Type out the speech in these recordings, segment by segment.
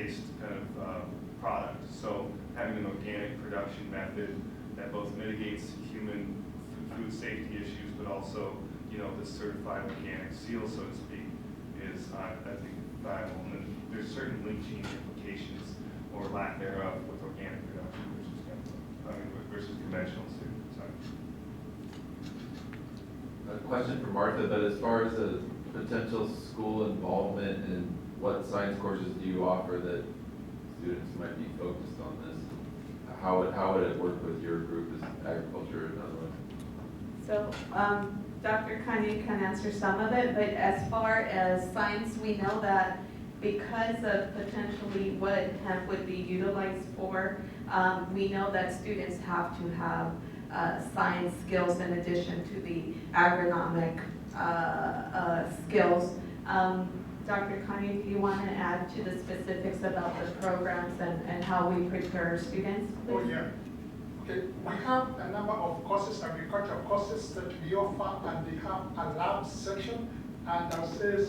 plant-based kind of product. So having an organic production method that both mitigates human food safety issues, but also, you know, the certified organic seal, so to speak, is, I think, viable. And then there's certain leaching implications or lack thereof with organic production versus conventional too. Sorry. A question for Martha, but as far as the potential school involvement, and what science courses do you offer that students might be focused on this? How would it work with your group as agriculture, in other words? So Dr. Kanye can answer some of it, but as far as science, we know that because of potentially what hemp would be utilized for, we know that students have to have science skills in addition to the agronomic skills. Dr. Kanye, do you want to add to the specifics about the programs and how we prepare students, please? Oh, yeah. Okay, we have a number of courses, agricultural courses that we offer, and they have a lab section. And I'll say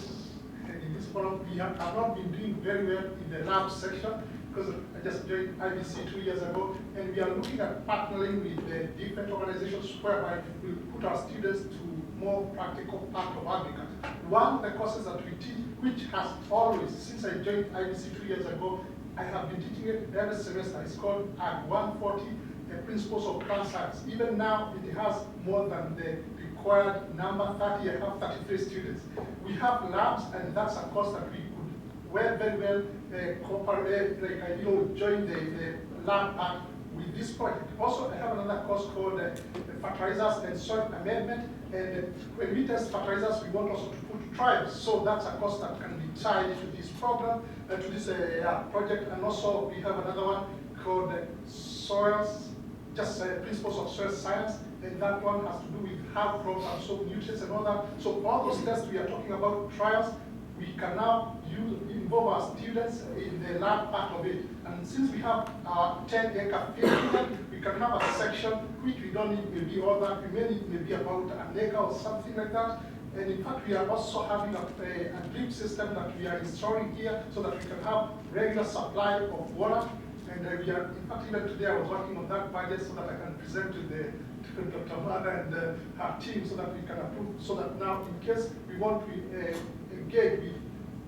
in this forum, we have not been doing very well in the lab section because I just joined IVC 2 years ago, and we are looking at partnering with the different organizations whereby we put our students to more practical part of agriculture. One of the courses that we teach, which has always, since I joined IVC 2 years ago, I have been teaching it every semester. It's called Ag 140, the Principles of Plant Science. Even now, it has more than the required number, 30. I have 33 students. We have labs, and that's a course that we could very well cooperate, join the lab part with this project. Also, I have another course called Fertilizers and Soil Amendment. And when we test fertilizers, we want also to put trials. So that's a course that can be tied to this program, to this project. And also, we have another one called Soils, just Principles of Soil Science. And that one has to do with how crops absorb nutrients and all that. So all those tests we are talking about, trials, we can now involve our students in the lab part of it. And since we have our 10-acre field, we can have a section which we don't need maybe all that. We may need maybe about an acre or something like that. And in fact, we are also having a drip system that we are installing here so that we can have regular supply of water. And we are, in fact, even today I was working on that budget so that I can present to Dr. Mada and her team so that we can approve, so that now in case we want to engage with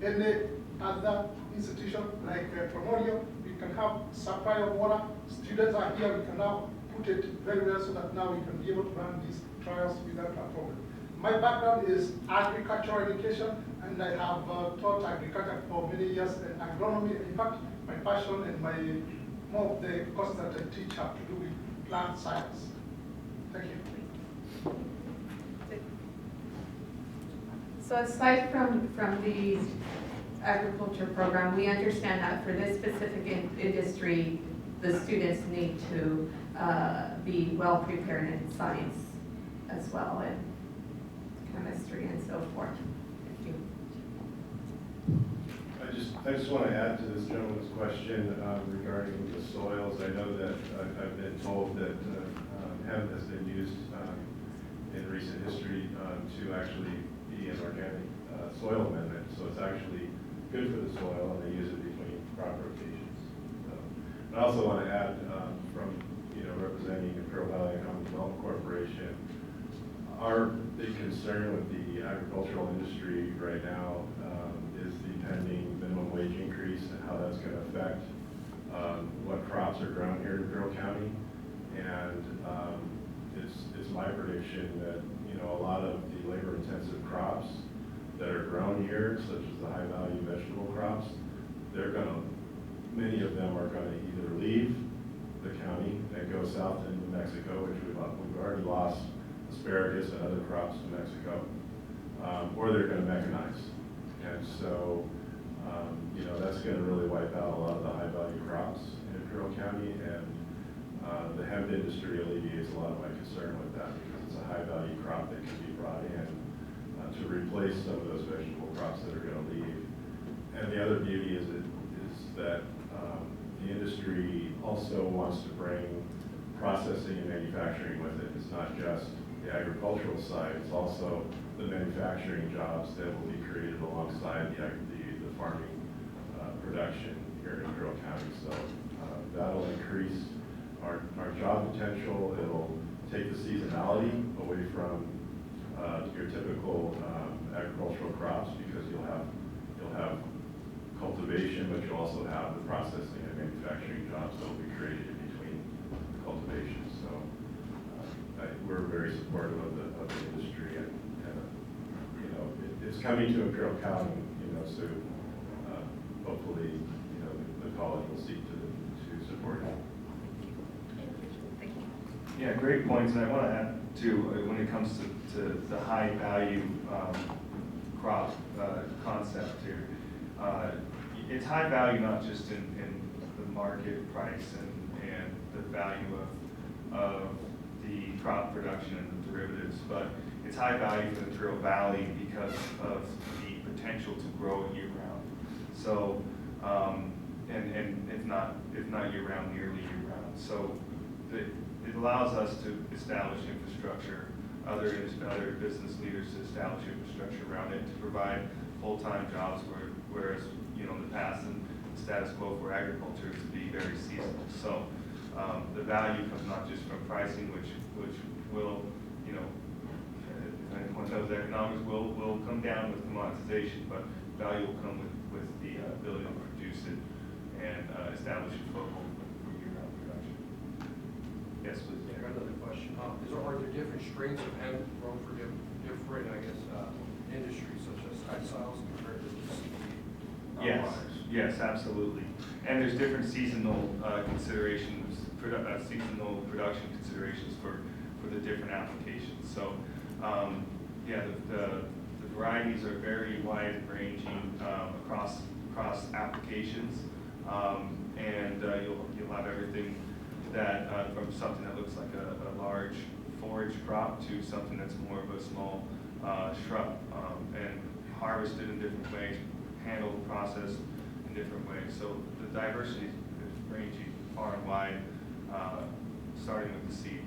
any other institution like Promodio, we can have supply of water. Students are here, we can now put it very well so that now we can be able to run these trials without a problem. My background is agricultural education, and I have taught agriculture for many years and agronomy. In fact, my passion and more of the courses that I teach have to do with plant science. Thank you. So aside from the agriculture program, we understand that for this specific industry, the students need to be well prepared in science as well, and chemistry and so forth. Thank you. I just want to add to this gentleman's question regarding the soils. I know that I've been told that hemp has been used in recent history to actually be an organic soil amendment. So it's actually good for the soil, and they use it between crop rotations. So, I also want to add from representing the Pearl Valley Economic Development Corporation, our big concern with the agricultural industry right now is the pending minimum wage increase and how that's going to affect what crops are grown here in Pearl County. And it's my prediction that a lot of the labor-intensive crops that are grown here, such as the high-value vegetable crops, many of them are going to either leave the county and go south into Mexico, which we've already lost asparagus and other crops to Mexico, or they're going to mechanize. And so, that's going to really wipe out a lot of the high-value crops in Imperial County, and the hemp industry alleviates a lot of my concern with that because it's a high-value crop that can be brought in to replace some of those vegetable crops that are going to leave. And the other beauty is that the industry also wants to bring processing and manufacturing with it. It's not just the agricultural side, it's also the manufacturing jobs that will be created alongside the farming production here in beneficial. It'll take the seasonality away from your typical agricultural crops, because you'll have cultivation, but you'll also have the processing and manufacturing jobs that will be created in between cultivation. So we're very supportive of the industry, and you know, it's coming to Imperial County, you know, so hopefully, you know, the college will seek to support it. Yeah, great points, and I want to add to, when it comes to the high value crop concept here, it's high value not just in the market price and the value of the crop production and the derivatives, but it's high value for the Imperial Valley because of the potential to grow it year round. So, and if not year round, nearly year round. So it allows us to establish infrastructure, other business leaders to establish infrastructure around it, to provide full-time jobs, whereas, you know, in the past, and the status quo for agriculture is to be very seasonal. So the value comes not just from pricing, which will, you know, if anyone knows economics, will come down with commoditization, but value will come with the ability to produce it and establish a foothold for year-round production. Yes, please. Yeah, I got another question. Are there different strains of hemp grown for different, I guess, industries such as textiles compared to CBD? Yes, yes, absolutely. And there's different seasonal considerations, seasonal production considerations for the different applications. So, yeah, the varieties are very wide ranging across applications, and you'll have everything that from something that looks like a large forage crop to something that's more of a small shrub, and harvested in different ways, handled, processed in different ways. So the diversity is ranging far and wide, starting with the seed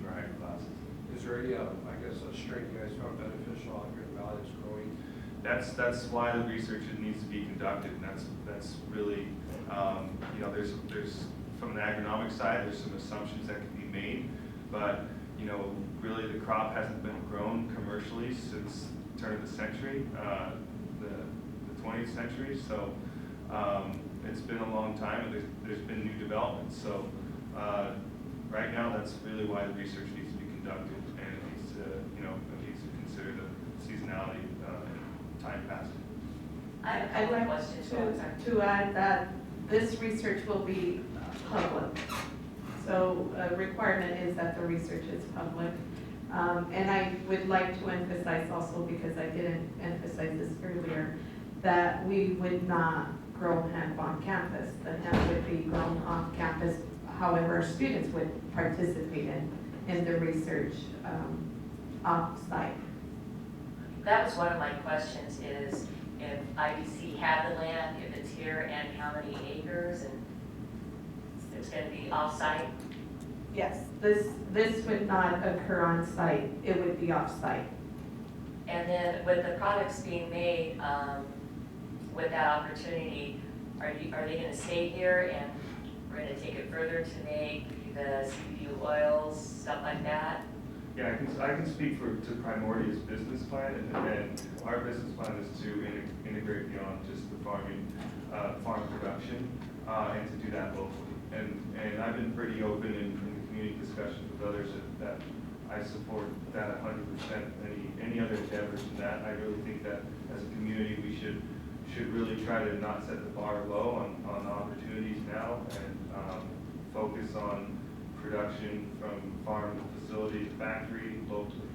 variety classes. Is there any, I guess, a strain you guys found beneficial out here in the valley that's growing? That's why the research needs to be conducted, and that's really, you know, there's from the agronomic side, there's some assumptions that can be made, but you know, really the crop hasn't been grown commercially since the turn of the century, the 20th century. So it's been a long time, and there's been new developments. So right now, that's really why the research needs to be conducted, and it needs to, you know, it needs to consider the seasonality and time passing. I'd like to add that this research will be public. So a requirement is that the research is public. And I would like to emphasize also, because I didn't emphasize this earlier, that we would not grow hemp on campus. The hemp would be grown off campus. However, our students would participate in the research off-site. That was one of my questions, is if IVC had the land, if it's here, and how many acres, and it's going to be off-site? Yes, this would not occur on site. It would be off-site. And then with the products being made, with that opportunity, are they going to stay here, and we're going to take it further to make the CBD oils, stuff like that? Yeah, I can speak to Primordia's business plan, and our business plan is to integrate beyond just the farm production, and to do that locally. And I've been pretty open in the community discussions with others that I support that 100%. Any other endeavors in that, I really think that as a community we should really try to not set the bar low on opportunities now, and focus on production from farm to facility to factory locally.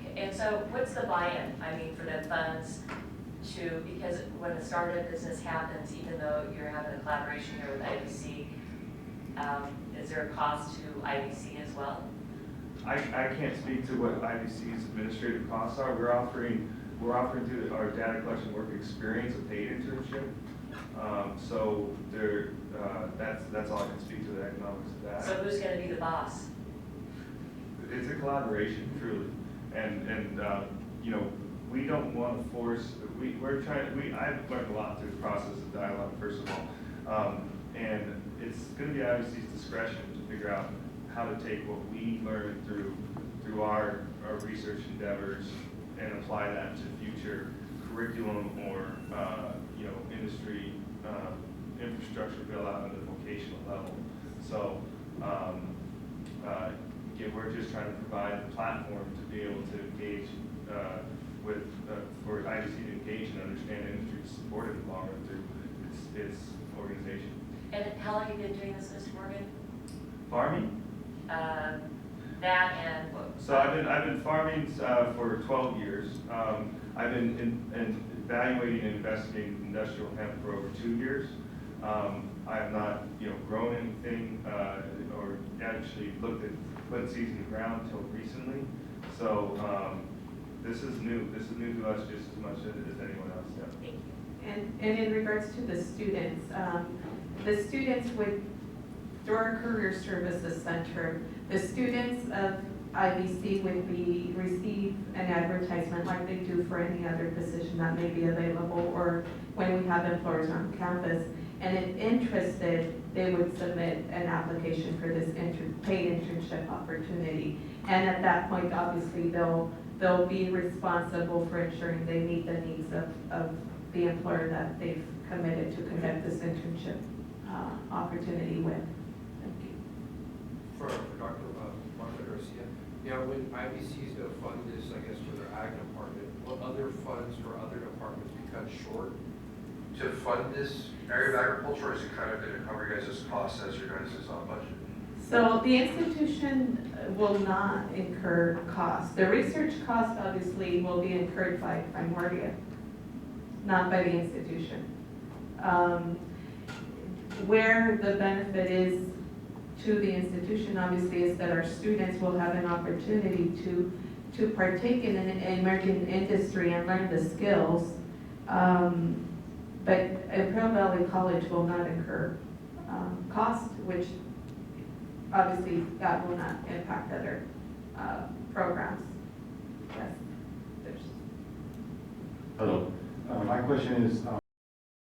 Okay, and so what's the buy-in, I mean, for the funds because when a startup business happens, even though you're having a collaboration here with IVC, is there a cost to IVC as well? I can't speak to what IVC's administrative costs are. We're offering through our data collection work experience a paid internship. So that's all I can speak to the economics of that. So who's going to be the boss? It's a collaboration, truly, and you know, we don't want to force. I've learned a lot through the process of dialogue, first of all, and it's going to be IVC's discretion to figure out how to take what we learned through our research endeavors and apply that to future curriculum or, you know, industry, infrastructure build out at the vocational level. So, again, we're just trying to provide the platform to be able to engage, for IVC to engage and understand industry to support it along through its organization. And how long have you been doing this, Mr. Morgan? Farming? That and what? So I've been farming for 12 years. I've been evaluating and investigating industrial hemp for over 2 years. I have not, you know, grown anything or actually looked at putting seeds in the ground until recently. So this is new. This is new to us just as much as anyone else. Yeah. Thank you. And in regards to the students would, through our Career Services Center, the students of IVC would receive an advertisement like they do for any other position that may be available, or when we have employers on campus. And if interested, they would submit an application for this paid internship opportunity. And at that point, obviously, they'll be responsible for ensuring they meet the needs of the employer that they've committed to conduct this internship opportunity with. Thank you. For Dr. Martha Garcia, yeah, when IBC is going to fund this, I guess, for their ag department, what other funds or other departments become short to fund this area of agriculture, or is it kind of going to cover your guys' costs as your guys' budget? So the institution will not incur costs. The research cost obviously will be incurred by Primordia, not by the institution. Where the benefit is to the institution obviously is that our students will have an opportunity to partake in an emerging industry and learn the skills. But Imperial Valley College will not incur cost, which obviously that will not impact other programs. Yes, there's. Hello. My question is,